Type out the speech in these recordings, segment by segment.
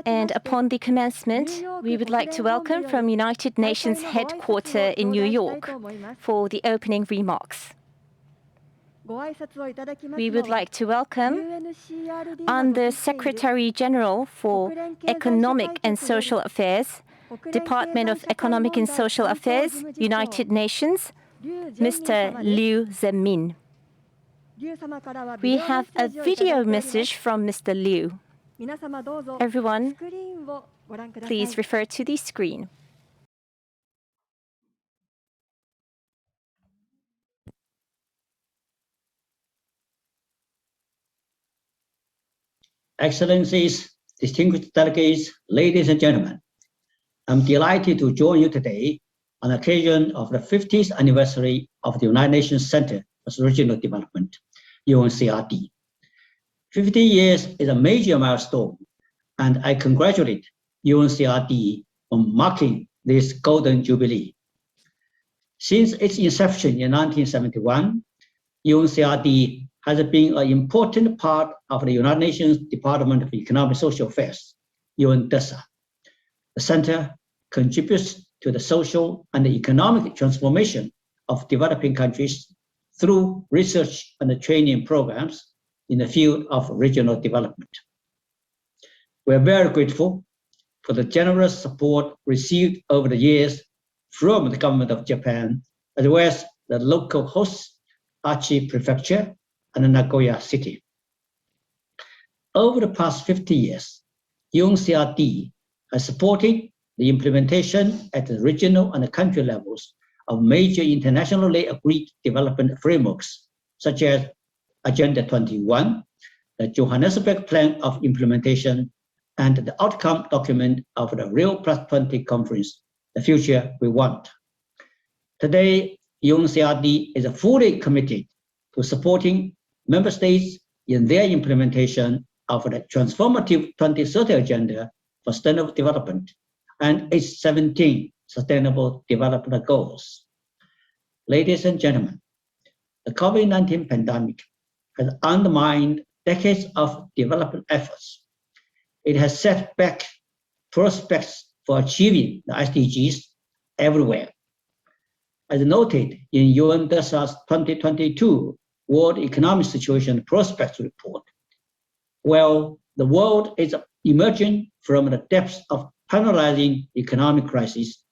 And upon the commencement, we would like to welcome from United Nations headquarters in New York for the opening remarks. We would like to welcome Under Secretary General for Economic and Social Affairs, Department of Economic and Social Affairs, United Nations, Mr. Liu Zhenmin. We have a video message from Mr. Liu. Everyone, please refer to the screen. Excellencies, distinguished delegates, ladies and gentlemen, I'm delighted to join you today on the occasion of the 50th anniversary of the United Nations Center for Regional Development, UNCRD. 50 years is a major milestone, and I congratulate UNCRD on marking this golden jubilee. Since its inception in 1971, UNCRD has been an important part of the United Nations Department of Economic and Social Affairs, UNDESA. The center contributes to the social and economic transformation of developing countries through research and training programs in the field of regional development. We are very grateful for the generous support received over the years from the government of Japan, as well as the local hosts, Aichi Prefecture and Nagoya City. Over the past 50 years, UNCRD has supported the implementation at the regional and country levels of major internationally agreed development frameworks, such as Agenda 21, the Johannesburg Plan of Implementation, and the outcome document of the Rio +20 conference, The Future We Want. Today, UNCRD is fully committed to supporting member states in their implementation of the transformative 2030 Agenda for Sustainable Development and its 17 Sustainable Development Goals. Ladies and gentlemen, the COVID-19 pandemic has undermined decades of development efforts. It has set back prospects for achieving the SDGs everywhere. As noted in UNDESA's 2022 World Economic Situation Prospects Report, while the world is emerging from the depths of paralyzing economic crisis,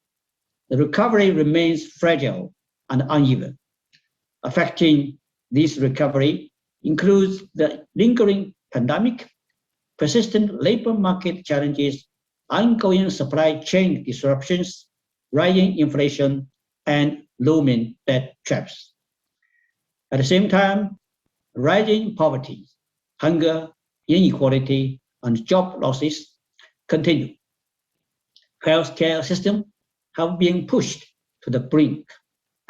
the recovery remains fragile and uneven. Affecting this recovery includes the lingering pandemic, persistent labor market challenges, ongoing supply chain disruptions, rising inflation, and looming debt traps. At the same time, rising poverty, hunger, inequality, and job losses continue. Healthcare systems have been pushed to the brink,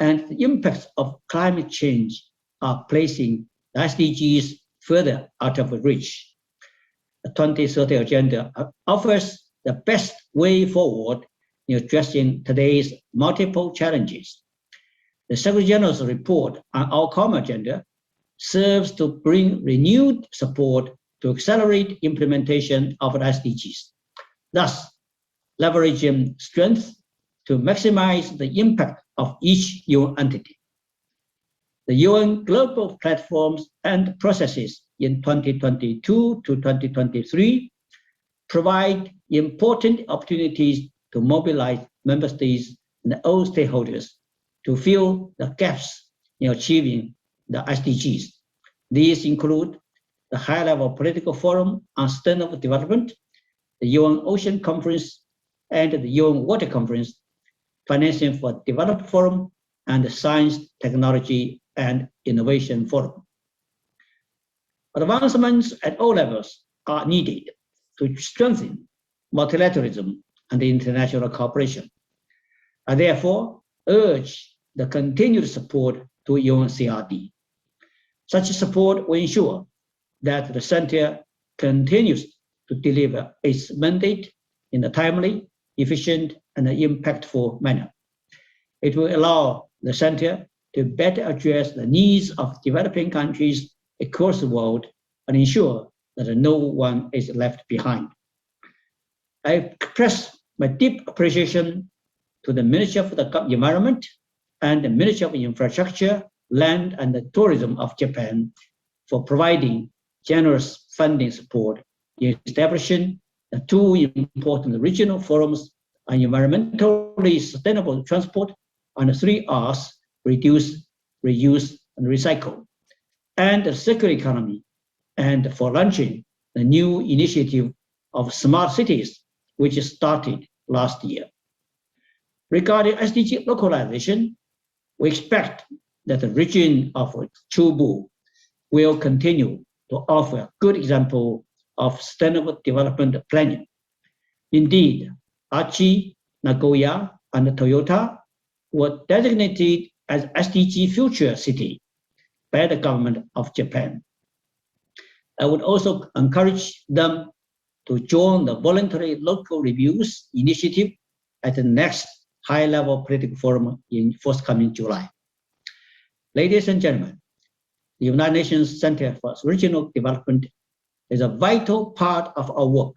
and the impacts of climate change are placing the SDGs further out of reach. The 2030 Agenda offers the best way forward in addressing today's multiple challenges. The Secretary General's report on our common agenda serves to bring renewed support to accelerate implementation of the SDGs, thus leveraging strength to maximize the impact of each UN entity. The UN global platforms and processes in 2022 to 2023 provide important opportunities to mobilize member states and all stakeholders to fill the gaps in achieving the SDGs. These include the high-level political forum on sustainable development, the UN Ocean Conference, and the UN Water Conference, Financing for Development Forum, and the Science, Technology, and Innovation Forum. Advancements at all levels are needed to strengthen multilateralism and international cooperation. I therefore urge the continued support to UNCRD. Such support will ensure that the Center continues to deliver its mandate in a timely, efficient, and impactful manner. It will allow the Center to better address the needs of developing countries across the world and ensure the that no one is left behind. I express my deep appreciation to the Ministry of the Environment and the Ministry of Infrastructure, Land and Tourism of Japan for providing generous funding support in establishing the two important regional forums on environmentally sustainable transport and the 3 R's: reduce, reuse, and recycle, and the circular economy, and for launching the new initiative of smart cities, which started last year. Regarding SDG localization, we expect that the region of Chubu will continue to offer a good example of sustainable development planning. Indeed, Aichi, Nagoya, and Toyota were designated as SDG Future City by the government of Japan. I would also encourage them to join the voluntary local reviews initiative at the next high-level political forum in forthcoming July. Ladies and gentlemen, the United Nations Center for Regional Development is a vital part of our work.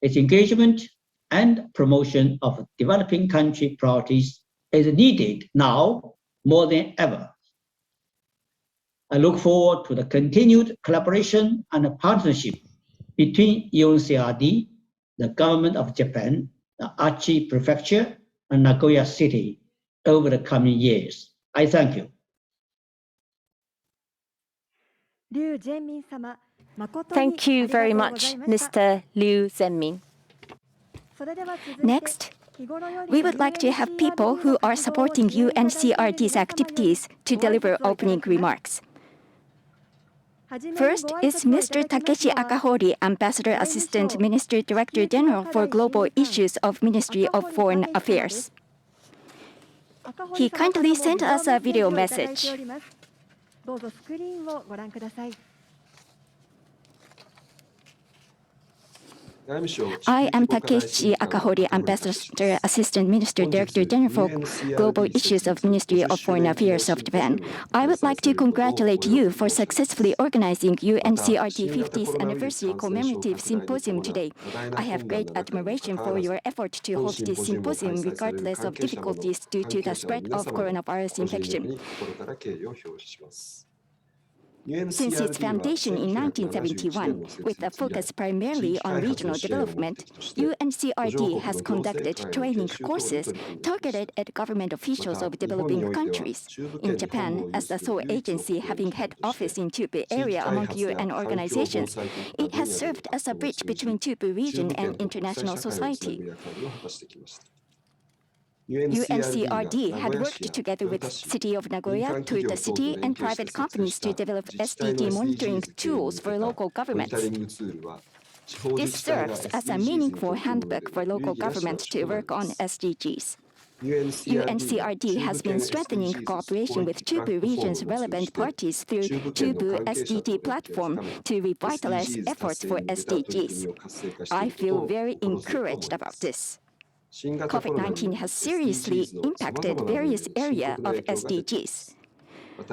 Its engagement and promotion of developing country priorities is needed now more than ever. I look forward to the continued collaboration and partnership between UNCRD, the government of Japan, the Aichi Prefecture, and Nagoya City over the coming years. I thank you. Thank you very much, Mr. Liu Zhenmin. Next, we would like to have people who are supporting UNCRD's activities to deliver opening remarks. First is Mr. Takeshi Akahori, Ambassador Assistant Minister Director General for Global Issues of Ministry of Foreign Affairs. He kindly sent us a video message. I am Takeshi Akahori, Ambassador Assistant Minister Director General for Global Issues of Ministry of Foreign Affairs of Japan. I would like to congratulate you for successfully organizing UNCRD 50th Anniversary Commemorative Symposium today. I have great admiration for your effort to hold this symposium regardless of difficulties due to the spread of coronavirus infection. Since its foundation in 1971, with a focus primarily on regional development, UNCRD has conducted training courses targeted at government officials of developing countries. In Japan, as the sole agency having head office in Chubu area among UN organizations, it has served as a bridge between Chubu region and international society. UNCRD had worked together with City of Nagoya, Toyota City, and private companies to develop SDG monitoring tools for local governments. This serves as a meaningful handbook for local governments to work on SDGs. UNCRD has been strengthening cooperation with Chubu region's relevant parties through Chubu SDG platform to revitalize efforts for SDGs. I feel very encouraged about this. COVID-19 has seriously impacted various areas of SDGs.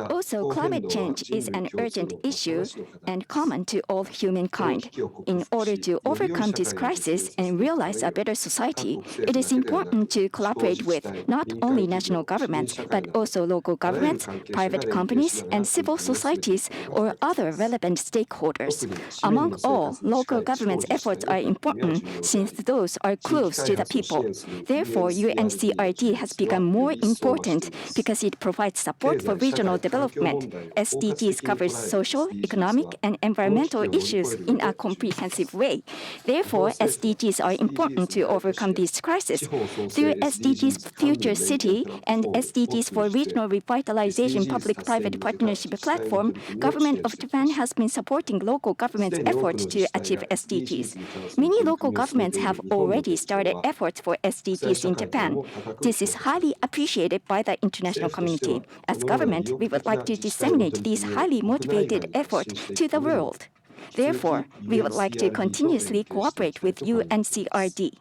Also, climate change is an urgent issue and common to all humankind. In order to overcome this crisis and realize a better society, it is important to collaborate with not only national governments, but also local governments, private companies, and civil societies or other relevant stakeholders. Among all, local governments' efforts are important since those are close to the people. Therefore, UNCRD has become more important because it provides support for regional development. SDGs covers social, economic, and environmental issues in a comprehensive way. Therefore, SDGs are important to overcome this crisis. Through SDGs Future City and SDGs for Regional Revitalization Public-Private Partnership Platform, Government of Japan has been supporting local governments' efforts to achieve SDGs. Many local governments have already started efforts for SDGs in Japan. This is highly appreciated by the international community. As government, we would like to disseminate these highly motivated efforts to the world. Therefore, we would like to continuously cooperate with UNCRD.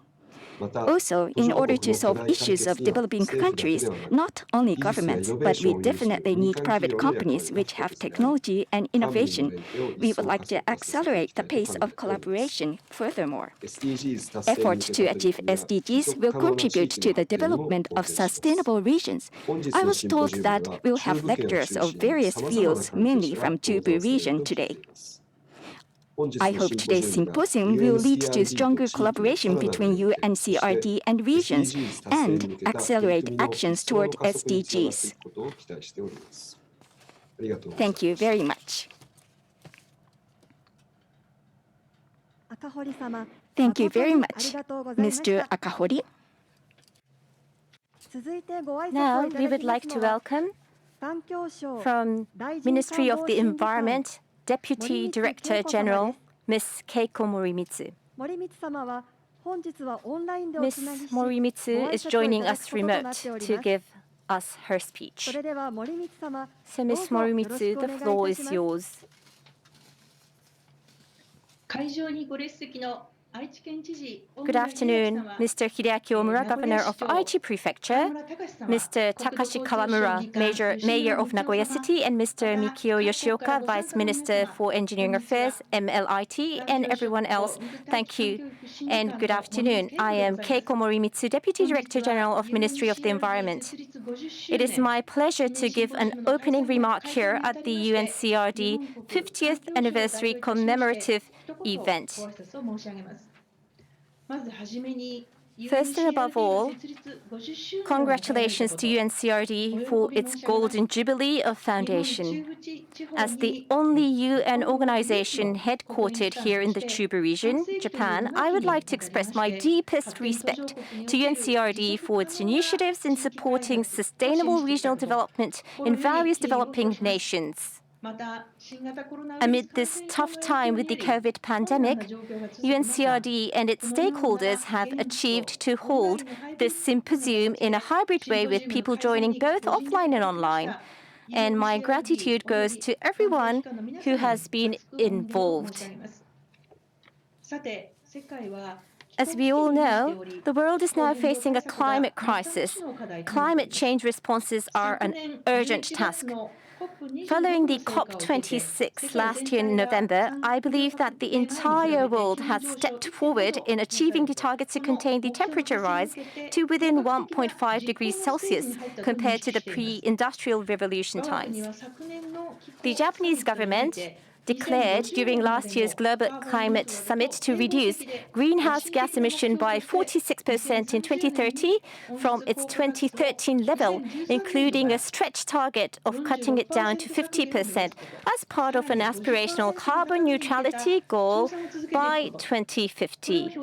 Also, in order to solve issues of developing countries, not only governments, but we definitely need private companies which have technology and innovation. We would like to accelerate the pace of collaboration furthermore. Efforts to achieve SDGs will contribute to the development of sustainable regions. I was told that we'll have lecturers of various fields, mainly from Chubu region today. I hope today's symposium will lead to stronger collaboration between UNCRD and regions and accelerate actions toward SDGs. Thank you very much. Thank you very much, Mr. Akahori. Now, we would like to welcome from Ministry of the Environment, Deputy Director General, Ms. Keiko Morimitsu. Ms. Morimitsu is joining us remote to give us her speech. So, Ms. Morimitsu, the floor is yours. Good afternoon, Mr. Hideaki Omura, Governor of Aichi Prefecture, Mr. Takashi Kawamura, Mayor of Nagoya City, and Mr. Mikio Yoshioka, Vice Minister for Engineering Affairs, MLIT, and everyone else. Thank you and good afternoon. I am Keiko Morimitsu, Deputy Director General of Ministry of the Environment. It is my pleasure to give an opening remark here at the UNCRD 50th Anniversary Commemorative event. First and above all, congratulations to UNCRD for its Golden Jubilee of Foundation. As the only UN organization headquartered here in the Chubu region, Japan, I would like to express my deepest respect to UNCRD for its initiatives in supporting sustainable regional development in various developing nations. Amid this tough time with the COVID pandemic, UNCRD and its stakeholders have achieved to hold this symposium in a hybrid way with people joining both offline and online. And my gratitude goes to everyone who has been involved. As we all know, the world is now facing a climate crisis. Climate change responses are an urgent task. Following the COP26 last year in November, I believe that the entire world has stepped forward in achieving the targets to contain the temperature rise to within 1.5 degrees Celsius compared to the pre-industrial revolution times. The Japanese government declared during last year's Global Climate Summit to reduce greenhouse gas emission by 46% in 2030 from its 2013 level, including a stretch target of cutting it down to 50% as part of an aspirational carbon neutrality goal by 2050.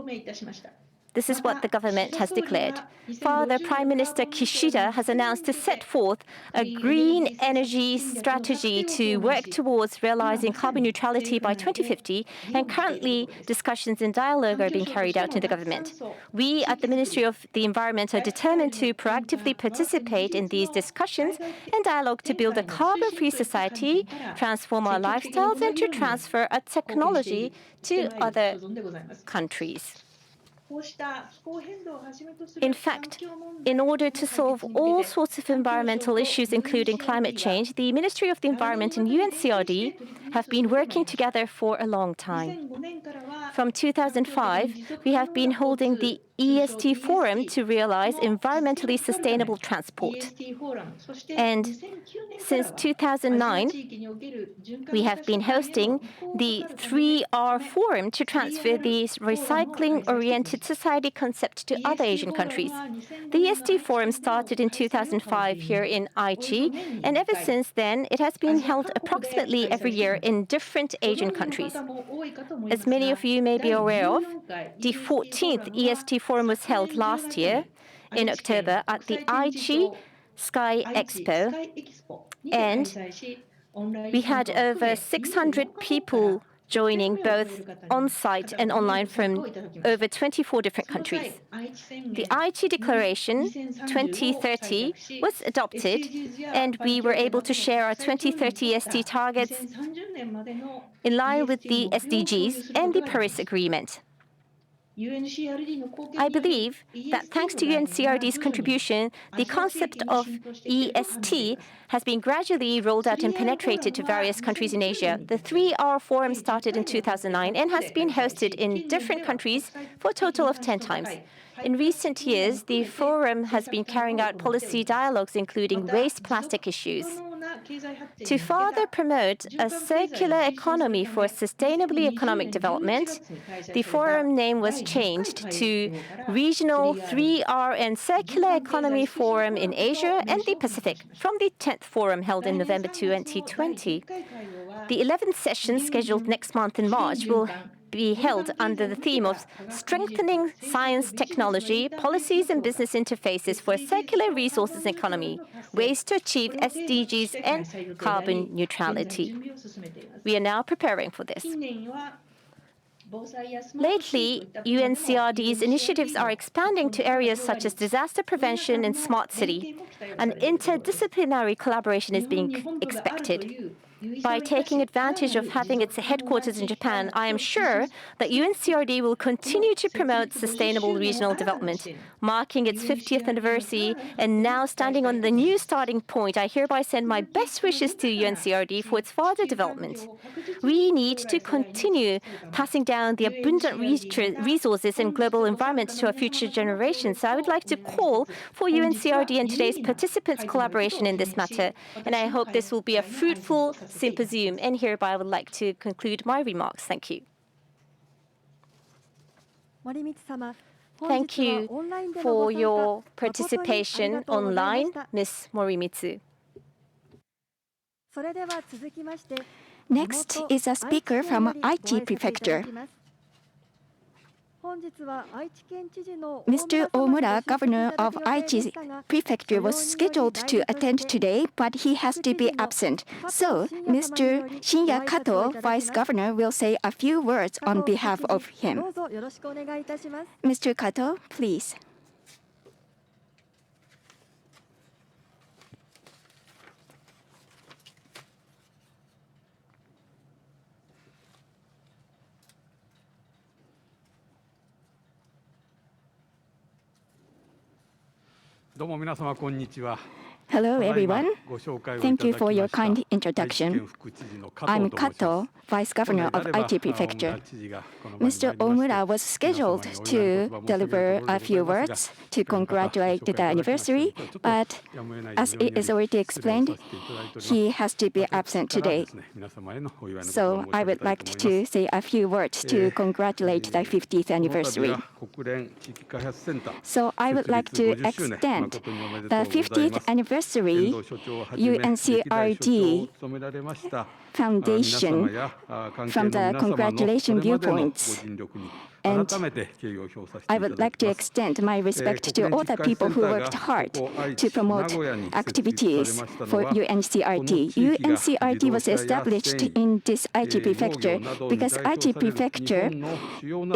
This is what the government has declared. Further, Prime Minister Kishida has announced to set forth a green energy strategy to work towards realizing carbon neutrality by 2050, and currently discussions and dialogue are being carried out in the government. We at the Ministry of the Environment are determined to proactively participate in these discussions and dialogue to build a carbon-free society, transform our lifestyles, and to transfer our technology to other countries. In fact, in order to solve all sorts of environmental issues, including climate change, the Ministry of the Environment and UNCRD have been working together for a long time. From 2005, we have been holding the EST Forum to realize environmentally sustainable transport. And since 2009, we have been hosting the 3R Forum to transfer the recycling-oriented society concept to other Asian countries. The EST Forum started in 2005 here in Aichi, and ever since then, it has been held approximately every year in different Asian countries. As many of you may be aware of, the 14th EST Forum was held last year in October at the Aichi Sky Expo, and we had over 600 people joining both on-site and online from over 24 different countries. The Aichi Declaration 2030 was adopted, and we were able to share our 2030 EST targets in line with the SDGs and the Paris Agreement. I believe that thanks to UNCRD's contribution, the concept of EST has been gradually rolled out and penetrated to various countries in Asia. The 3R Forum started in 2009 and has been hosted in different countries for a total of 10 times. In recent years, the forum has been carrying out policy dialogues including waste plastic issues. To further promote a circular economy for sustainably economic development, the forum name was changed to Regional 3R and Circular Economy Forum in Asia and the Pacific from the 10th forum held in November 2020. The 11th session, scheduled next month in March, will be held under the theme of Strengthening Science Technology, Policies and Business Interfaces for a Circular Resources Economy, Ways to Achieve SDGs and Carbon Neutrality. We are now preparing for this. Lately, UNCRD's initiatives are expanding to areas such as disaster prevention and smart city. An interdisciplinary collaboration is being expected. By taking advantage of having its headquarters in Japan, I am sure that UNCRD will continue to promote sustainable regional development. Marking its 50th anniversary and now standing on the new starting point, I hereby send my best wishes to UNCRD for its further development. We need to continue passing down the abundant resources and global environment to our future generations. So I would like to call for UNCRD and today's participants' collaboration in this matter, and I hope this will be a fruitful symposium. And hereby I would like to conclude my remarks. Thank you. Thank you for your participation online, Ms. Morimitsu. Next is a speaker from Aichi Prefecture. Mr. Omura, governor of Aichi Prefecture, was scheduled to attend today, but he has to be absent. So, Mr. Sinya Kato, vice governor, will say a few words on behalf of him. Mr. Kato, please. Hello, everyone. Thank you for your kind introduction. I'm Kato, Vice Governor of Aichi Prefecture. Mr. Omura was scheduled to deliver a few words to congratulate the anniversary, but as it is already explained, he has to be absent today. So I would like to say a few words to congratulate the 50th anniversary. So I would like to extend the 50th anniversary UNCRD Foundation from the congratulation viewpoints. And I would like to extend my respect to all the people who worked hard to promote activities for UNCRD. UNCRD was established in this Aichi Prefecture because Aichi Prefecture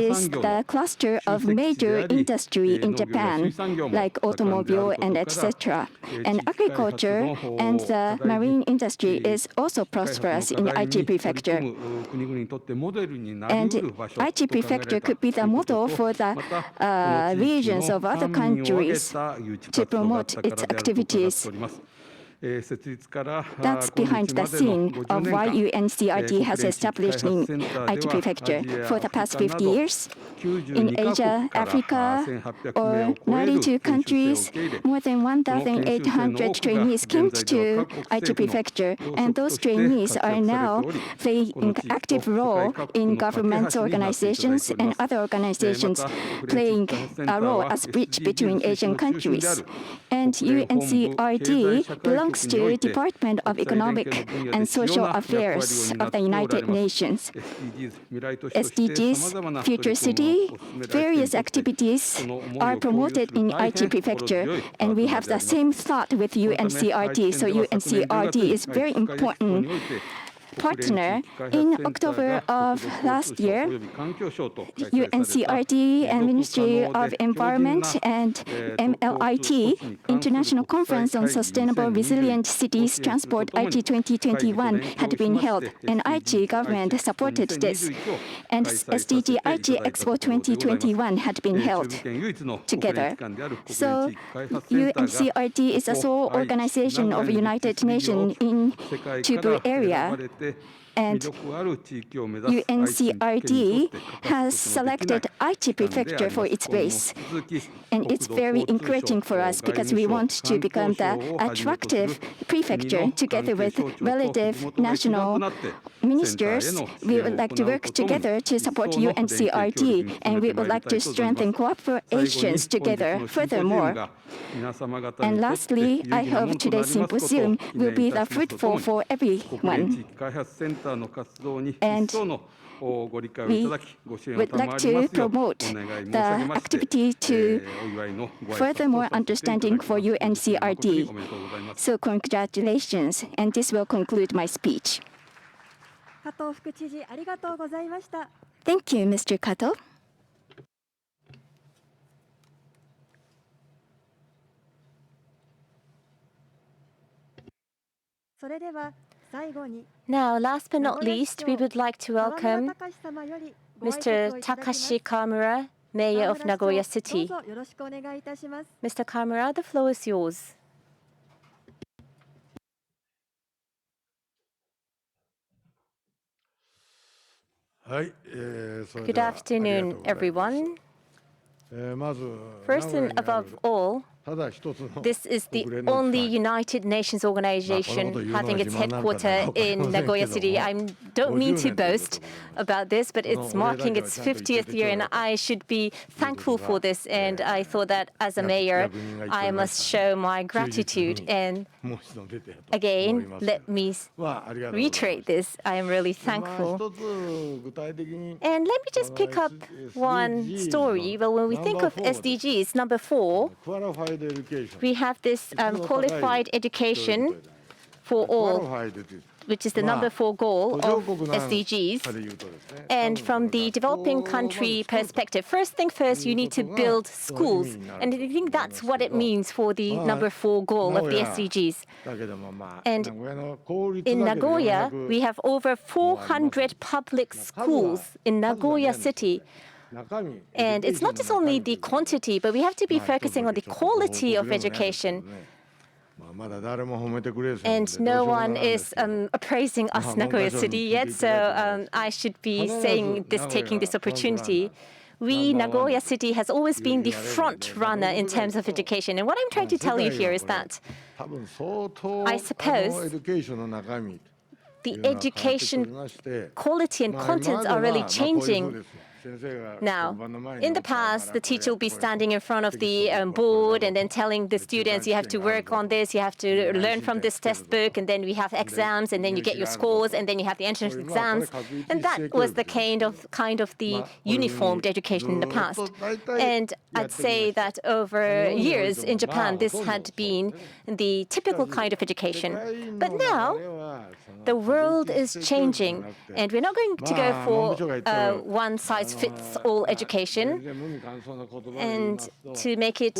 is the cluster of major industry in Japan, like automobile and etc. And agriculture and the marine industry is also prosperous in Aichi Prefecture. And Aichi Prefecture could be the model for the regions of other countries to promote its activities. That's behind the scene of why UNCRD has established in Aichi Prefecture. For the past 50 years, in Asia, Africa, or 92 countries, more than 1,800 trainees came to Aichi Prefecture, and those trainees are now playing an active role in government organizations and other organizations, playing a role as bridge between Asian countries. And UNCRD belongs to the Department of Economic and Social Affairs of the United Nations. SDGs, Future City, various activities are promoted in Aichi Prefecture, and we have the same thought with UNCRD. So UNCRD is very important partner. In October of last year, UNCRD and Ministry of Environment and MLIT, International Conference on Sustainable Resilient Cities Transport Aichi 2021 had been held, and Aichi government supported this. And SDG Aichi Expo 2021 had been held together. So UNCRD is a sole organization of United Nations in Chubu area. And UNCRD has selected Aichi Prefecture for its base. And it's very encouraging for us because we want to become the attractive prefecture together with relative national ministers. We would like to work together to support UNCRD, and we would like to strengthen cooperations together furthermore. And lastly, I hope today's symposium will be fruitful for everyone. And we would like to promote the activity to furthermore understanding for UNCRD. So congratulations, and this will conclude my speech. Thank you, Mr. Kato. Now, last but not least, we would like to welcome Mr. Takashi Kawamura, Mayor of Nagoya City. Mr. Kawamura, the floor is yours. Good afternoon, everyone. First and above all, this is the only United Nations organization having its headquarters in Nagoya City. I don't mean to boast about this, but it's marking its 50th year, and I should be thankful for this. And I thought that as a mayor, I must show my gratitude. And again, let me reiterate this. I am really thankful. And let me just pick up one story. Well, when we think of SDGs, number 4, we have this qualified education for all, which is the number 4 goal of SDGs. And from the developing country perspective, first thing first, you need to build schools. And I think that's what it means for the number 4 goal of the SDGs. And in Nagoya, we have over 400 public schools in Nagoya City. And it's not just only the quantity, but we have to be focusing on the quality of education. And no one is appraising us, Nagoya City, yet, so I should be saying this, taking this opportunity. We, Nagoya City, has always been the front runner in terms of education. And what I'm trying to tell you here is that I suppose the education quality and contents are really changing. Now, in the past, the teacher will be standing in front of the board and then telling the students, you have to work on this, you have to learn from this test book, and then we have exams, and then you get your scores, and then you have the entrance exams. And that was the kind of the uniformed education in the past. And I'd say that over years in Japan, this had been the typical kind of education. But now, the world is changing, and we're not going to go for one-size-fits-all education. And to make it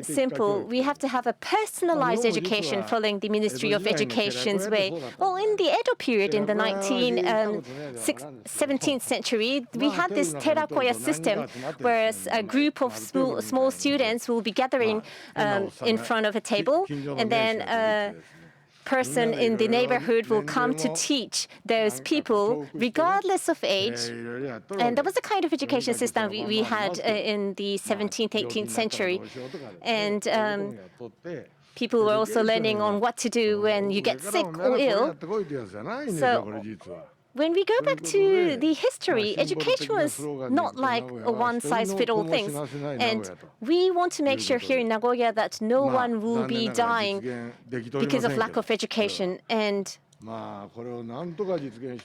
simple, we have to have a personalized education following the Ministry of Education's way. Well, in the Edo period, in the 17th century, we had this terakoya system, where a group of small students will be gathering in front of a table, and then person in the neighborhood will come to teach those people regardless of age. And that was the kind of education system we had in the 17th, 18th century. And people were also learning on what to do when you get sick or ill. So when we go back to the history, education was not like a one-size-fits-all thing. And we want to make sure here in Nagoya that no one will be dying because of lack of education. And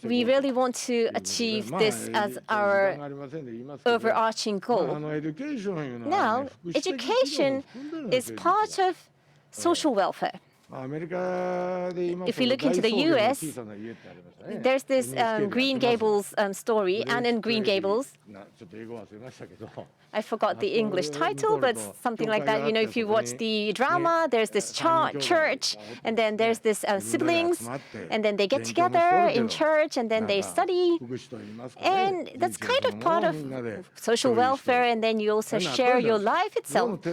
we really want to achieve this as our overarching goal. Now, education is part of social welfare. If you look into the US, there's this Green Gables story, Anne and Green Gables. I forgot the English title, but something like that. You know, if you watch the drama, there's this church, and then there's this siblings, and then they get together in church, and then they study. And that's kind of part of social welfare, and then you also share your life itself.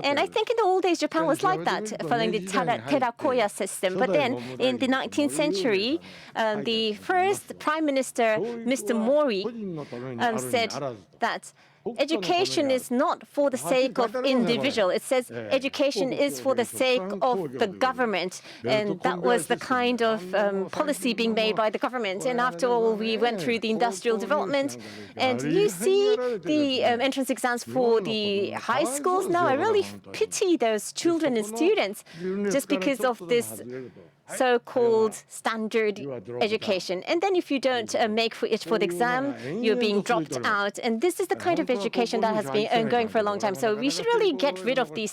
And I think in the old days, Japan was like that, following the Terakoya system. But then in the 19th century, the first Prime Minister, Mr. Mori, said that education is not for the sake of individual. It says education is for the sake of the government. And that was the kind of policy being made by the government. And after all, we went through the industrial development. And you see the entrance exams for the high schools now. I really pity those children and students just because of this so-called standard education. And then if you don't make it for the exam, you're being dropped out. And this is the kind of education that has been ongoing for a long time. So we should really get rid of the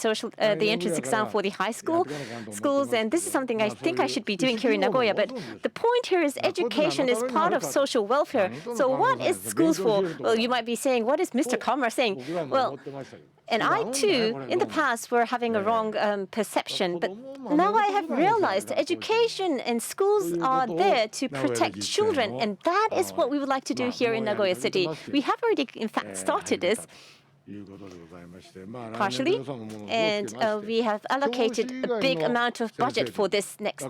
entrance exam for the high schools. And this is something I think I should be doing here in Nagoya. But the point here is education is part of social welfare. So what is schools for? Well, you might be saying, what is Mr. Kawamura saying? Well, and I, too, in the past, were having a wrong perception. But now I have realized education and schools are there to protect children. And that is what we would like to do here in Nagoya City. We have already, in fact, started this partially, and we have allocated a big amount of budget for this next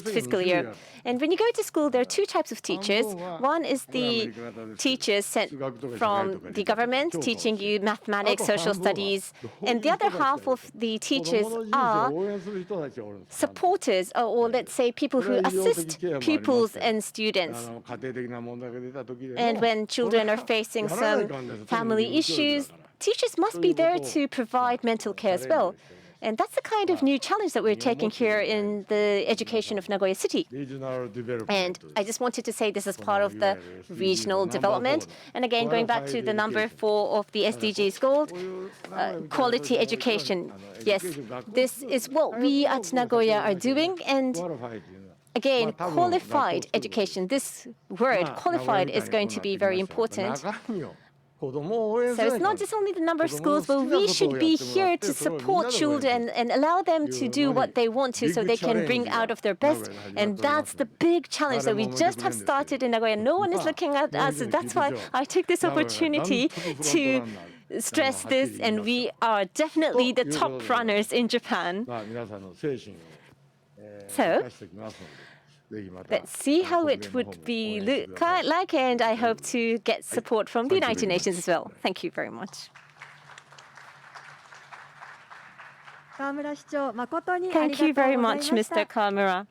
fiscal year. And when you go to school, there are two types of teachers. One is the teachers sent from the government teaching you mathematics, social studies, and the other half of the teachers are supporters, or let's say people who assist pupils and students. And when children are facing some family issues, teachers must be there to provide mental care as well. And that's the kind of new challenge that we're taking here in the education of Nagoya City. And I just wanted to say this is part of the regional development. And again, going back to the number 4 of the SDGs goal, quality education. Yes, this is what we at Nagoya are doing. And again, qualified education. This word, qualified, is going to be very important. So it's not just only the number of schools, but we should be here to support children and allow them to do what they want to so they can bring out of their best. And that's the big challenge that we just have started in Nagoya. No one is looking at us. So that's why I take this opportunity to stress this. And we are definitely the top runners in Japan. So let's see how it would be look like, and I hope to get support from the United Nations as well. Thank you very much. Thank you very much, Mr. Kawamura.